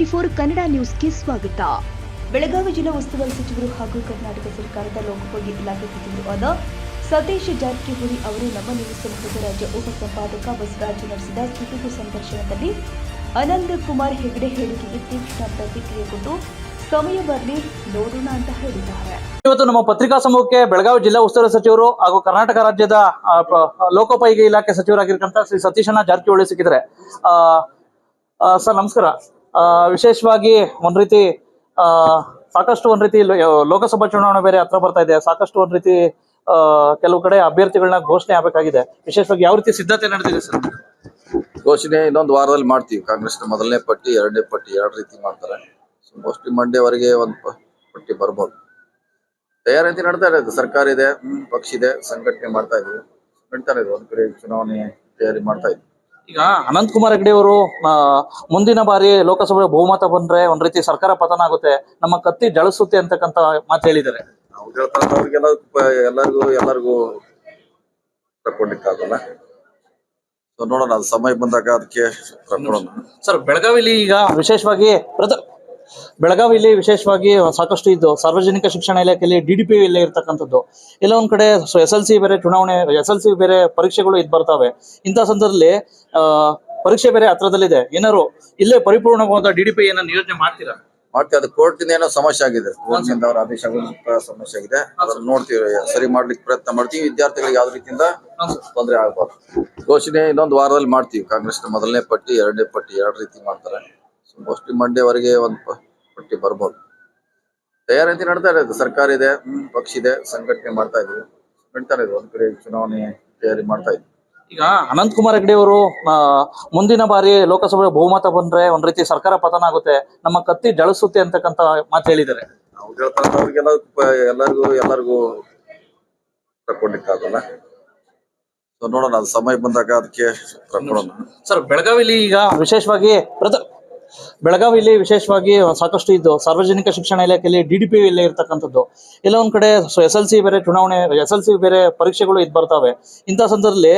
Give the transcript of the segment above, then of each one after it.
TV24 Kannada ನ್ಯೂಸ್ಗೆ ಸ್ವಾಗತ. ಬೆಳಗಾವಿ ಜಿಲ್ಲಾ ಉಸ್ತುವಾರಿ ಸಚಿವರು ಹಾಗೂ ಕರ್ನಾಟಕ ಸರ್ಕಾರದ ಲೋಕೋಪಯೋಗಿ ಇಲಾಖೆ ಸಚಿವರು ಆದ ಸತೀಶ್ ಜಾರಕಿಹೊಳಿ ಅವರು ನಮ್ಮ ನ್ಯೂಸ್ ಸಮೂಹದ ರಾಜ್ಯ ಉಪಸಂಪಾದಕ ಬಸವರಾಜ್ ನಡೆಸಿದ ಸುದ್ದಿ ಸಂದರ್ಶನದಲ್ಲಿ ಅನಂತ್ ಕುಮಾರ್ ಹೆಗಡೆ ಹೇಳಿಕೆಗೆ ತೀಕ್ಷ್ಣ ಪ್ರತಿಕ್ರಿಯೆ ಕೊಟ್ಟು ಸಮಯ ಬರಲಿ ನೋಡೋಣ ಅಂತ ಹೇಳಿದ್ದಾರೆ. ಇವತ್ತು ನಮ್ಮ ಪತ್ರಿಕಾ ಸಮೂಹಕ್ಕೆ ಬೆಳಗಾವಿ ಜಿಲ್ಲಾ ಉಸ್ತುವಾರಿ ಸಚಿವರು ಹಾಗೂ ಕರ್ನಾಟಕ ರಾಜ್ಯದ ಲೋಕೋಪಯೋಗಿ ಇಲಾಖೆ ಸಚಿವರಾಗಿರ್ತಕ್ಕಂಥ ಶ್ರೀ ಸತೀಶಣ್ಣ ಜಾರಕಿಹೊಳಿ ಸಿಕ್ಕಿದ್ದಾರೆ. ಸರ್ ನಮಸ್ಕಾರ. ವಿಶೇಷವಾಗಿ ಒಂದ್ ರೀತಿ ಸಾಕಷ್ಟು ಒಂದ್ ರೀತಿ ಲೋಕಸಭಾ ಚುನಾವಣೆ ಬೇರೆ ಹತ್ರ ಬರ್ತಾ ಇದೆ. ಸಾಕಷ್ಟು ಒಂದ್ ರೀತಿ ಕೆಲವು ಕಡೆ ಅಭ್ಯರ್ಥಿಗಳನ್ನ ಘೋಷಣೆ ಆಗಬೇಕಾಗಿದೆ. ವಿಶೇಷವಾಗಿ ಯಾವ ರೀತಿ ಸಿದ್ಧತೆ ನಡೆದಿದೆ ಸರ್? ಘೋಷಣೆ ಇನ್ನೊಂದು ವಾರದಲ್ಲಿ ಮಾಡ್ತೀವಿ. ಕಾಂಗ್ರೆಸ್ ಮೊದಲನೇ ಪಟ್ಟಿ, ಎರಡನೇ ಪಟ್ಟಿ ಎರಡು ರೀತಿ ಮಾಡ್ತಾರೆ. ಮೋಸ್ಟ್ಲಿ ಮಂಡ್ಯವರೆಗೆ ಒಂದು ಪಟ್ಟಿ ಬರ್ಬೋದು. ತಯಾರಿ ನಡ್ತಾ ಇದೆ. ಸರ್ಕಾರ ಇದೆ, ಪಕ್ಷ ಇದೆ, ಸಂಘಟನೆ ಮಾಡ್ತಾ ಇದೀವಿ. ನಡೀತಾ ಇದೆ. ಒಂದ್ ಕಡೆ ಚುನಾವಣೆ ತಯಾರಿ ಮಾಡ್ತಾ ಇದ್ವಿ. ಈಗ ಅನಂತ್ ಕುಮಾರ್ ಹೆಗಡೆ ಅವರು ಮುಂದಿನ ಬಾರಿ ಲೋಕಸಭೆ ಬಹುಮತ ಬಂದ್ರೆ ಒಂದ್ ರೀತಿ ಸರ್ಕಾರ ಪತನ ಆಗುತ್ತೆ, ನಮ್ಮ ಕತ್ತಿ ಜಳಿಸುತ್ತೆ ಅಂತಕ್ಕಂತ ಮಾತು ಹೇಳಿದ್ದಾರೆ. ನಾವು ಹೇಳ್ತಾ ಎಲ್ಲರಿಗೂ ತಕೊಂಡಿಕ್ಕಾಗಲ್ಲ. ನೋಡೋಣ, ಅದು ಸಮಯ ಬಂದಾಗ ಅದಕ್ಕೆ ತಕೊಳ್ಳೋಣ. ಸರ್, ಬೆಳಗಾವಿಲಿ ವಿಶೇಷವಾಗಿ ಸಾಕಷ್ಟು ಇದು ಸಾರ್ವಜನಿಕ ಶಿಕ್ಷಣ ಇಲಾಖೆಯಲ್ಲಿ DDP ಎಲ್ಲ ಇರ್ತಕ್ಕಂಥದ್ದು. ಎಲ್ಲ ಒಂದ್ ಕಡೆ SLC ಬೇರೆ ಚುನಾವಣೆ, SLC ಬೇರೆ ಪರೀಕ್ಷೆಗಳು ಇದ್ ಬರ್ತಾವೆ. ಇಂಥ ಸಂದರ್ಭದಲ್ಲಿ ಪರೀಕ್ಷೆ ಬೇರೆ ಹತ್ರದಲ್ಲಿದೆ. ಏನಾದ್ರು ಇಲ್ಲೇ ಪರಿಪೂರ್ಣವಾದ DDP ಏನ ನಿಯೋಜನೆ ಮಾಡ್ತೀರಾ? ಮಾಡ್ತೀವಿ. ಅದು ಕೋರ್ಟಿಂದ ಏನೋ ಸಮಸ್ಯೆ ಆಗಿದೆ, ಕೋರ್ಟಿಂದ ಅವ್ರ ಆದೇಶ ಸಮಸ್ಯೆ ಆಗಿದೆ. ಅದನ್ನ ನೋಡ್ತೀವಿ, ಸರಿ ಮಾಡ್ಲಿಕ್ಕೆ ಪ್ರಯತ್ನ ಮಾಡ್ತೀವಿ. ವಿದ್ಯಾರ್ಥಿಗಳಿಗೆ ಯಾವ್ದು ರೀತಿಯಿಂದ ತೊಂದರೆ ಆಗಬಾರ್ದು. ಘೋಷಣೆ ಇನ್ನೊಂದು ವಾರದಲ್ಲಿ ಮಾಡ್ತೀವಿ. ಕಾಂಗ್ರೆಸ್ ಮೊದಲನೇ ಪಟ್ಟಿ, ಎರಡನೇ ಪಟ್ಟಿ ಎರಡು ರೀತಿ ಮಾಡ್ತಾರೆ. ಮೋಸ್ಟ್ಲಿ ಮಂಡ್ಯವರೆಗೆ ಒಂದು ಪಟ್ಟಿ ಬರ್ಬೋದು. ತಯಾರಿ ನಡ್ತಾ ಇದೆ. ಸರ್ಕಾರ ಇದೆ, ಪಕ್ಷ ಇದೆ, ಸಂಘಟನೆ ಮಾಡ್ತಾ ಇದೀವಿ. ನಡೀತಾ ಇದೆ. ಒಂದ್ ಕಡೆ ಚುನಾವಣೆ ತಯಾರಿ ಮಾಡ್ತಾ ಇದ್ವಿ. ಈಗ ಅನಂತ್ ಕುಮಾರ್ ಹೆಗಡೆ ಅವರು ಮುಂದಿನ ಬಾರಿ ಲೋಕಸಭೆ ಬಹುಮತ ಬಂದ್ರೆ ಒಂದ್ ರೀತಿ ಸರ್ಕಾರ ಪತನ ಆಗುತ್ತೆ, ನಮ್ಮ ಕತ್ತಿ ಜಳಿಸುತ್ತೆ ಅಂತಕ್ಕಂತ ಮಾತು ಹೇಳಿದ್ದಾರೆ. ನಾವು ಹೇಳ್ತಾ ಎಲ್ಲರಿಗೂ ತಕೊಂಡಿಕ್ಕಾಗಲ್ಲ. ನೋಡೋಣ, ಅದು ಸಮಯ ಬಂದಾಗ ಅದಕ್ಕೆ ತಕೊಳ್ಳೋಣ. ಸರ್, ಬೆಳಗಾವಿಲಿ ವಿಶೇಷವಾಗಿ ಸಾಕಷ್ಟು ಇದು ಸಾರ್ವಜನಿಕ ಶಿಕ್ಷಣ ಇಲಾಖೆಯಲ್ಲಿ DDP ಎಲ್ಲ ಇರ್ತಕ್ಕಂಥದ್ದು. ಎಲ್ಲ ಒಂದ್ ಕಡೆ SLC ಬೇರೆ ಚುನಾವಣೆ, SLC ಬೇರೆ ಪರೀಕ್ಷೆಗಳು ಇದ್ ಬರ್ತಾವೆ. ಇಂಥ ಸಂದರ್ಭದಲ್ಲಿ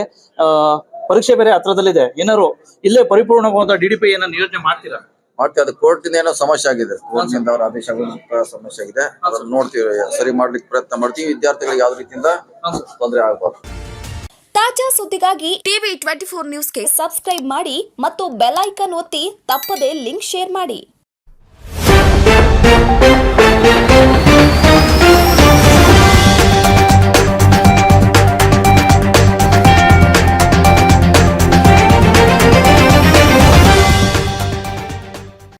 ಪರೀಕ್ಷೆ ಬೇರೆ ಹತ್ರದಲ್ಲಿದೆ. ಏನಾದ್ರು ಇಲ್ಲೇ ಪರಿಪೂರ್ಣವಾದ DDP ಏನ ನಿಯೋಜನೆ ಮಾಡ್ತೀರಾ? ಮಾಡ್ತೀವಿ. ಅದು ಕೋರ್ಟಿಂದ ಏನೋ ಸಮಸ್ಯೆ ಆಗಿದೆ, ಕೋರ್ಟಿಂದ ಅವ್ರ ಆದೇಶ ಸಮಸ್ಯೆ ಆಗಿದೆ. ಅದನ್ನ ನೋಡ್ತೀವಿ, ಸರಿ ಮಾಡ್ಲಿಕ್ಕೆ ಪ್ರಯತ್ನ ಮಾಡ್ತೀವಿ. ವಿದ್ಯಾರ್ಥಿಗಳಿಗೆ ಯಾವ್ದು ರೀತಿಯಿಂದ ತೊಂದರೆ ಆಗಬಾರ್ದು. ತಾಜಾ ಸುದ್ದಿಗಾಗಿ TV24 ನ್ಯೂಸ್ಗೆ ಸಬ್ಸ್ಕ್ರೈಬ್ ಮಾಡಿ ಮತ್ತು ಬೆಲ್ ಐಕಾನ್ ಒತ್ತಿ ತಪ್ಪದೇ ಲಿಂಕ್ ಶೇರ್ ಮಾಡಿ.